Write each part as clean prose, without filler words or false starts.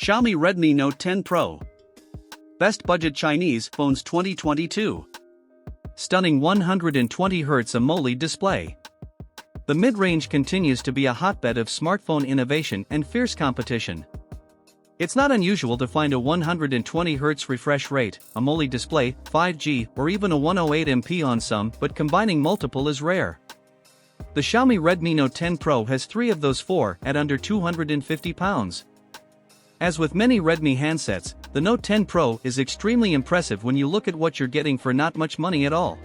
Xiaomi Redmi Note 10 Pro. Best Budget Chinese Phones 2022. Stunning 120Hz AMOLED display. The mid-range continues to be a hotbed of smartphone innovation and fierce competition. It's not unusual to find a 120Hz refresh rate, AMOLED display, 5G, or even a 108MP on some, but combining multiple is rare. The Xiaomi Redmi Note 10 Pro has 3 of those 4 at under £250. As with many Redmi handsets, the Note 10 Pro is extremely impressive when you look at what you're getting for not much money at all.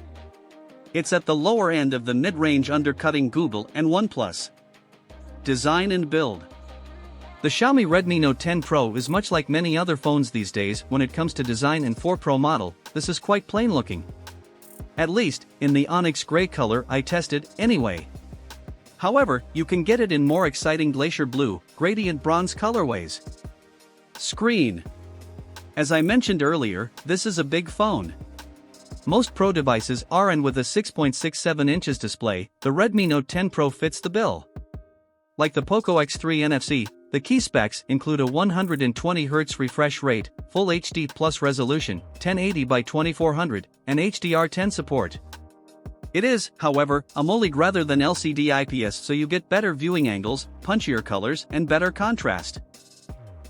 It's at the lower end of the mid-range, undercutting Google and OnePlus. Design and build. The Xiaomi Redmi Note 10 Pro is much like many other phones these days when it comes to design, and for Pro model, this is quite plain looking. At least, in the Onyx gray color I tested, anyway. However, you can get it in more exciting Glacier blue, gradient bronze colorways. Screen. As I mentioned earlier, this is a big phone. Most Pro devices are, and with a 6.67 inches display, the Redmi Note 10 Pro fits the bill. Like the Poco X3 NFC, the key specs include a 120Hz refresh rate, Full HD Plus resolution, 1080 by 2400, and HDR10 support. It is, however, AMOLED rather than LCD IPS, so you get better viewing angles, punchier colors, and better contrast.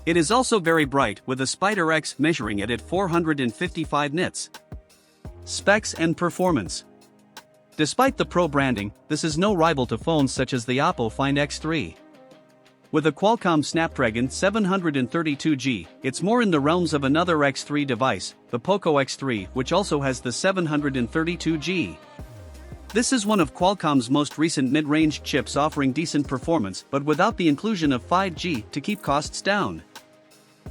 It is also very bright, with a Spider X measuring it at 455 nits. Specs and performance. Despite the Pro branding, this is no rival to phones such as the Oppo Find X3. With a Qualcomm Snapdragon 732G, it's more in the realms of another X3 device, the Poco X3, which also has the 732G. This is one of Qualcomm's most recent mid-range chips, offering decent performance but without the inclusion of 5G to keep costs down.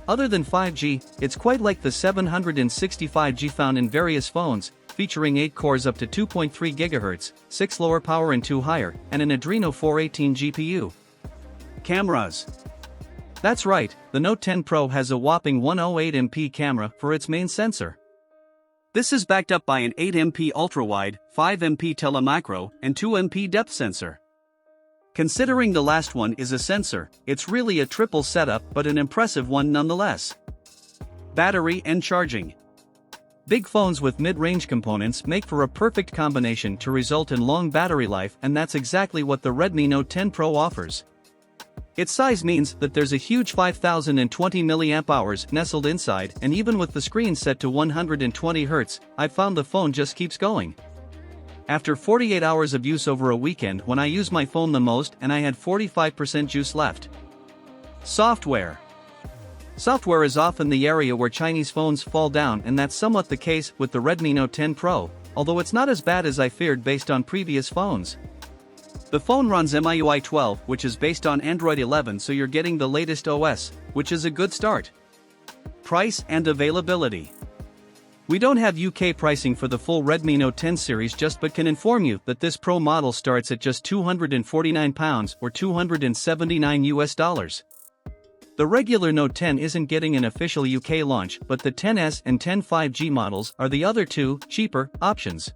Other than 5G, it's quite like the 765G found in various phones, featuring 8 cores up to 2.3 GHz, 6 lower power and 2 higher, and an Adreno 418 GPU. Cameras. That's right, the Note 10 Pro has a whopping 108MP camera for its main sensor. This is backed up by an 8MP ultrawide, 5MP telemacro, and 2MP depth sensor. Considering the last one is a sensor, it's really a triple setup, but an impressive one nonetheless. Battery and charging. Big phones with mid-range components make for a perfect combination to result in long battery life, and that's exactly what the Redmi Note 10 Pro offers. Its size means that there's a huge 5020 mAh nestled inside, and even with the screen set to 120Hz, I've found the phone just keeps going. After 48 hours of use over a weekend when I use my phone the most, and I had 45% juice left. Software. Software is often the area where Chinese phones fall down, and that's somewhat the case with the Redmi Note 10 Pro, although it's not as bad as I feared based on previous phones. The phone runs MIUI 12, which is based on Android 11, so you're getting the latest OS, which is a good start. Price and availability. We don't have UK pricing for the full Redmi Note 10 series just, but can inform you that this Pro model starts at just £249 or $279 US. The regular Note 10 isn't getting an official UK launch, but the 10S and 10 5G models are the other two, cheaper, options.